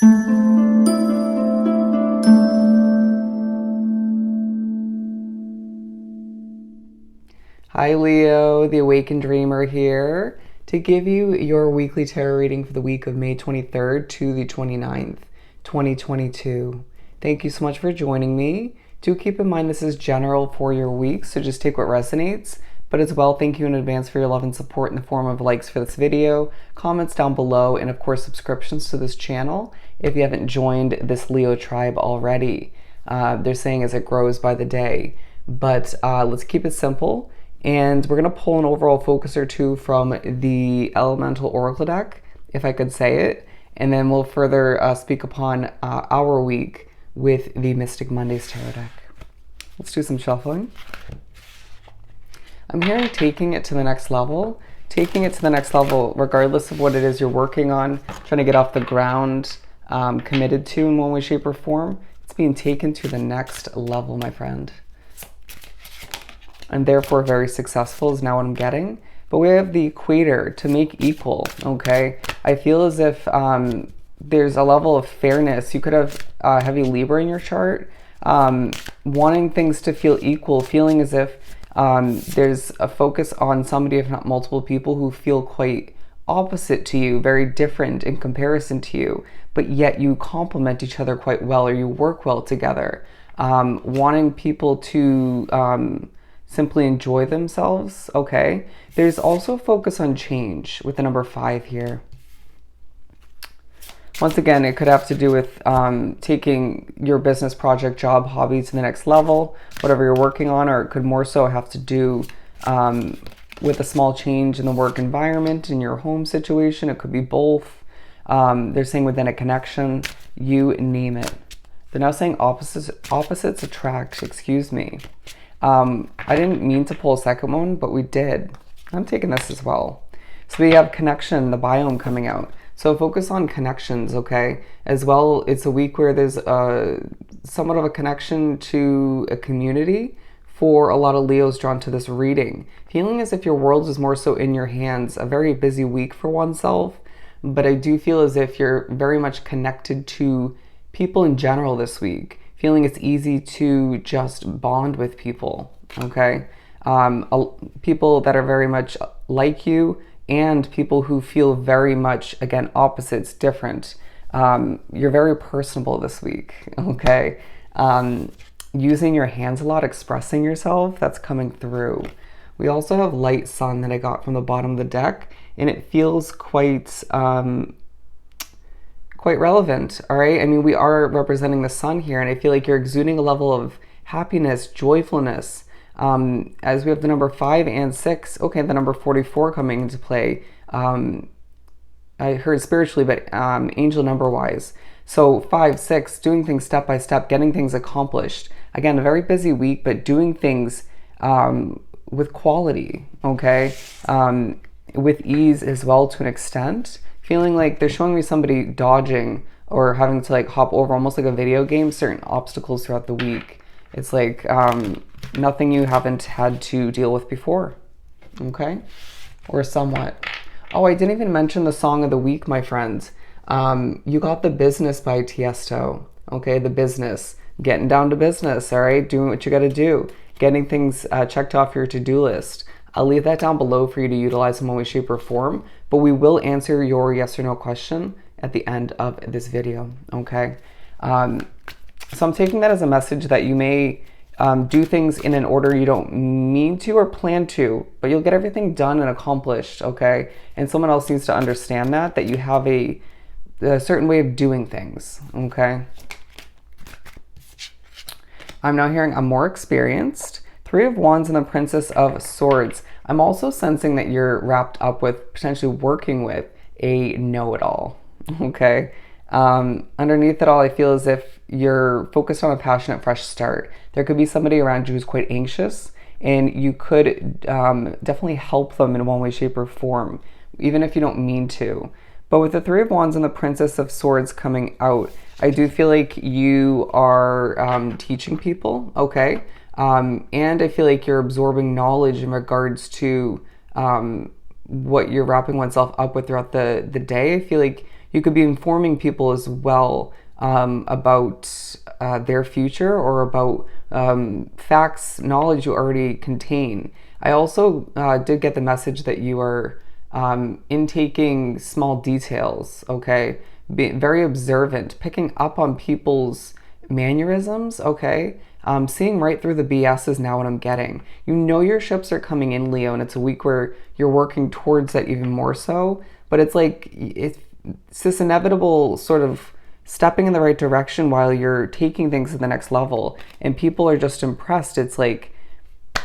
Hi Leo, the Awakened Dreamer here to give you your weekly tarot reading for the week of May 23rd to the 29th, 2022. Thank you so much for joining me. Do keep in mind this is general for your week, so just take what resonates. But as well, thank you in advance for your love and support in the form of likes for this video, comments down below, and of course subscriptions to this channel if you haven't joined this Leo tribe already. They're saying as it grows by the day. But let's keep it simple. And we're going to pull an overall focus or two from the Elemental Oracle deck, if I could say it. And then we'll further speak upon our week with the Mystic Mondays Tarot deck. Let's do some shuffling. I'm hearing taking it to the next level. Taking it to the next level, regardless of what it is you're working on, trying to get off the ground, committed to in one way, shape, or form. It's being taken to the next level, my friend. And therefore very successful is now what I'm getting. But we have the equator, to make equal, okay? I feel as if there's a level of fairness. You could have heavy Libra in your chart, wanting things to feel equal, feeling as if there's a focus on somebody, if not multiple people, who feel quite opposite to you, very different in comparison to you, but yet you complement each other quite well, or you work well together. Wanting people to simply enjoy themselves, okay? There's also focus on change with the number 5 here. Once again, it could have to do with taking your business, project, job, hobby to the next level, whatever you're working on, or it could more so have to do with a small change in the work environment, in your home situation. It could be both. They're saying within a connection, you name it. They're now saying opposites attract, excuse me. I didn't mean to pull a second one, but we did. I'm taking this as well. So we have connection, the biome coming out. So focus on connections, okay? As well, it's a week where there's somewhat of a connection to a community for a lot of Leos drawn to this reading. Feeling as if your world is more so in your hands, a very busy week for oneself, but I do feel as if you're very much connected to people in general this week. Feeling it's easy to just bond with people, okay? People that are very much like you, and people who feel very much, again, opposites, different. You're very personable this week, okay? Using your hands a lot, expressing yourself, that's coming through. We also have light sun that I got from the bottom of the deck, and it feels quite relevant, all right? I mean, we are representing the sun here, and I feel like you're exuding a level of happiness, joyfulness. As we have the number 5 and 6, okay, the number 44 coming into play. I heard spiritually, but angel number-wise. So 5, 6, doing things step by step, getting things accomplished. Again, a very busy week, but doing things with quality, okay? With ease as well to an extent. Feeling like they're showing me somebody dodging or having to like hop over, almost like a video game, certain obstacles throughout the week. It's like nothing you haven't had to deal with before, okay? Or somewhat. Oh, I didn't even mention the song of the week, my friends. You got The Business by Tiësto, okay? The Business. Getting down to business, all right? Doing what you got to do. Getting things checked off your to-do list. I'll leave that down below for you to utilize in one way, shape, or form, but we will answer your yes or no question at the end of this video, okay? So I'm taking that as a message that you may do things in an order you don't mean to or plan to, but you'll get everything done and accomplished, okay? And someone else needs to understand that you have a certain way of doing things, okay? I'm now hearing I'm more experienced. 3 of Wands and the Princess of Swords. I'm also sensing that you're wrapped up with potentially working with a know-it-all, okay? Underneath it all, I feel as if you're focused on a passionate, fresh start. There could be somebody around you who's quite anxious, and you could definitely help them in one way, shape, or form, even if you don't mean to. But with the 3 of Wands and the Princess of Swords coming out, I do feel like you are teaching people, okay? And I feel like you're absorbing knowledge in regards to what you're wrapping oneself up with throughout the day. I feel like You could be informing people as well about their future, or about facts, knowledge you already contain. I also did get the message that you are intaking small details, okay? Being very observant, picking up on people's mannerisms, okay? Seeing right through the BS is now what I'm getting. You know your ships are coming in, Leo, and it's a week where you're working towards that even more so. But it's like, it's this inevitable sort of stepping in the right direction while you're taking things to the next level. And people are just impressed. It's like,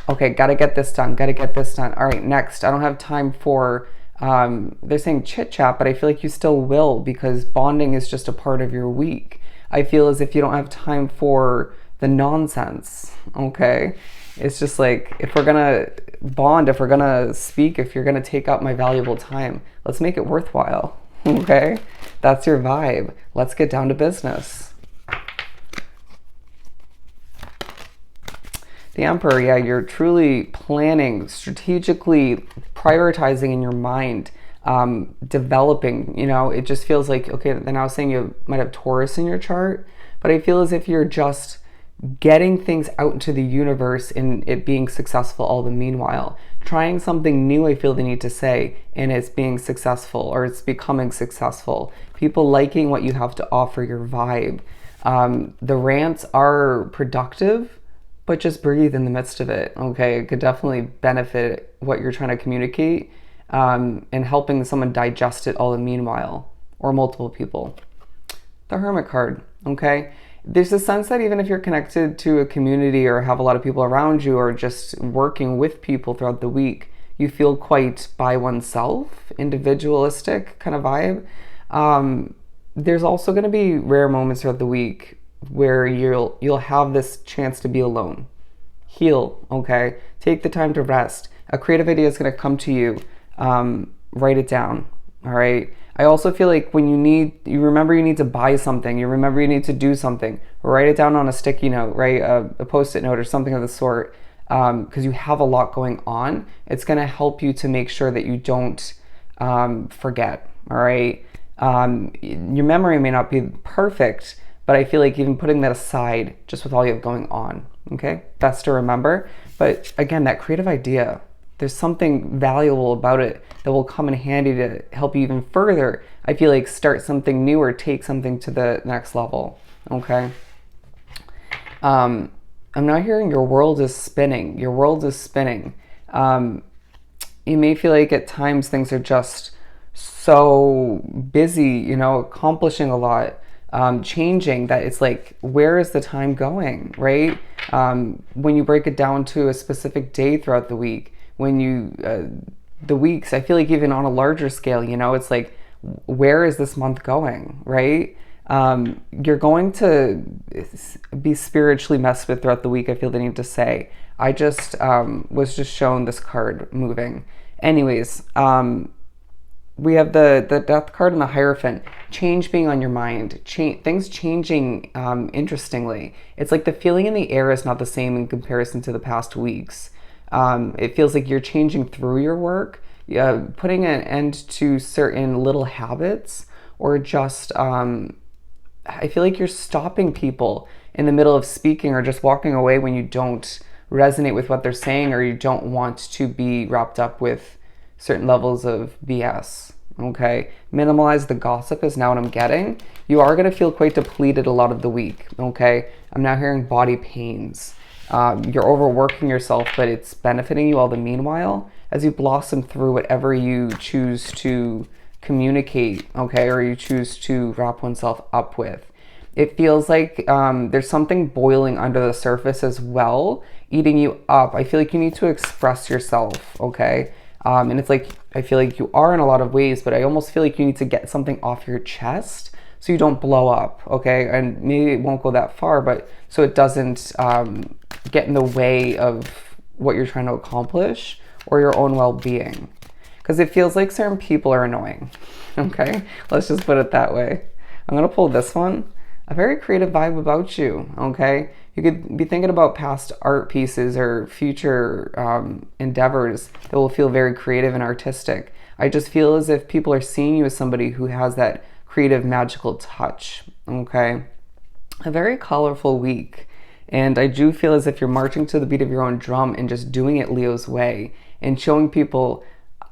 okay, gotta get this done, gotta get this done. All right, next. I don't have time for, they're saying chit chat, but I feel like you still will, because bonding is just a part of your week. I feel as if you don't have time for the nonsense, okay? It's just like, if we're gonna bond, if we're gonna speak, if you're gonna take up my valuable time, let's make it worthwhile, okay? That's your vibe. Let's get down to business. The Emperor, yeah, you're truly planning, strategically prioritizing in your mind, developing, you know, it just feels like, okay, then I was saying you might have Taurus in your chart, but I feel as if you're just getting things out into the universe and it being successful all the meanwhile. Trying something new, I feel the need to say, and it's being successful, or it's becoming successful. People liking what you have to offer, your vibe. The rants are productive, but just breathe in the midst of it, okay? It could definitely benefit what you're trying to communicate, and helping someone digest it all the meanwhile, or multiple people. The Hermit card, okay? There's a sense that even if you're connected to a community or have a lot of people around you, or just working with people throughout the week, you feel quite by oneself, individualistic kind of vibe. There's also going to be rare moments throughout the week where you'll have this chance to be alone. Heal, okay? Take the time to rest. A creative idea is going to come to you. Write it down, all right? I also feel like when you remember you need to buy something, you remember you need to do something, write it down on a sticky note, right? A post-it note or something of the sort, because you have a lot going on. It's going to help you to make sure that you don't forget, all right? Your memory may not be perfect, but I feel like even putting that aside, just with all you have going on, okay? Best to remember. But again, that creative idea, there's something valuable about it that will come in handy to help you even further, I feel like, start something new or take something to the next level, okay? I'm now hearing your world is spinning. Your world is spinning. You may feel like at times things are just so busy, you know, accomplishing a lot, changing, that it's like, where is the time going, right? When you break it down to a specific day throughout the week, when you, the weeks, I feel like even on a larger scale, you know, it's like, where is this month going, right? You're going to be spiritually messed with throughout the week, I feel the need to say. I just was just shown this card moving. Anyways, we have the Death card and the Hierophant. Change being on your mind. Things changing interestingly. It's like the feeling in the air is not the same in comparison to the past weeks. It feels like you're changing through your work, putting an end to certain little habits, or just, I feel like you're stopping people in the middle of speaking, or just walking away when you don't resonate with what they're saying, or you don't want to be wrapped up with certain levels of BS, okay? Minimalize the gossip is now what I'm getting. You are going to feel quite depleted a lot of the week, okay? I'm now hearing body pains. You're overworking yourself, but it's benefiting you all the meanwhile as you blossom through whatever you choose to communicate, okay, or you choose to wrap oneself up with. It feels like there's something boiling under the surface as well, eating you up. I feel like you need to express yourself, okay? And it's like, I feel like you are in a lot of ways, but I almost feel like you need to get something off your chest so you don't blow up, okay? And maybe it won't go that far, but so it doesn't get in the way of what you're trying to accomplish or your own well-being. Because it feels like certain people are annoying, okay? Let's just put it that way. I'm gonna pull this one. A very creative vibe about you, okay? You could be thinking about past art pieces or future endeavors that will feel very creative and artistic. I just feel as if people are seeing you as somebody who has that creative, magical touch. Okay. A very colorful week. And I do feel as if you're marching to the beat of your own drum and just doing it Leo's way and showing people,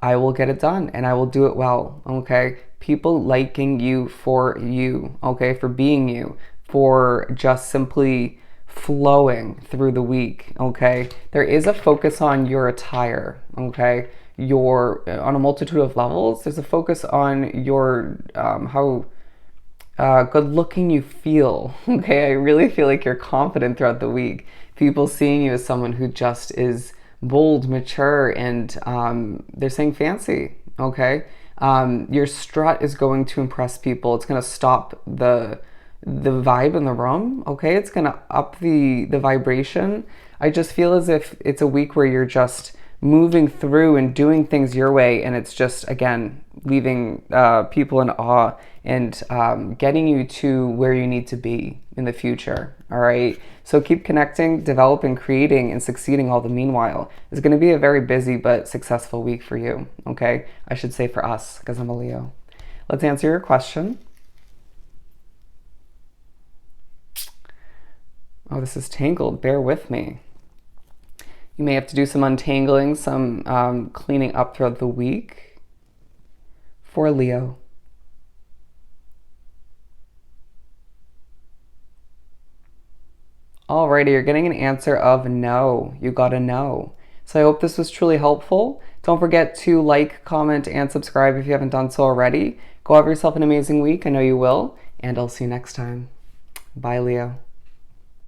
I will get it done and I will do it well. Okay. People liking you, okay, for being you, for just simply flowing through the week. Okay. There is a focus on your attire. Okay. Your on a multitude of levels. There's a focus on your how good looking you feel. Okay, I really feel like you're confident throughout the week. People seeing you as someone who just is bold, mature, and they're saying fancy. Okay, your strut is going to impress people. It's going to stop the vibe in the room. Okay, it's going to up the vibration. I just feel as if it's a week where you're just moving through and doing things your way, and it's just again leaving people in awe and getting you to where you need to be in the future. All right, so keep connecting, developing, creating, and succeeding all the meanwhile. It's going to be a very busy but successful week for you. Okay, I should say for us, because I'm a Leo. Let's answer your question. Oh, this is tangled, bear with me. You may have to do some untangling, some cleaning up throughout the week for Leo. Alrighty, you're getting an answer of no. You got a no. So I hope this was truly helpful. Don't forget to like, comment, and subscribe if you haven't done so already. Go have yourself an amazing week. I know you will. And I'll see you next time. Bye, Leo.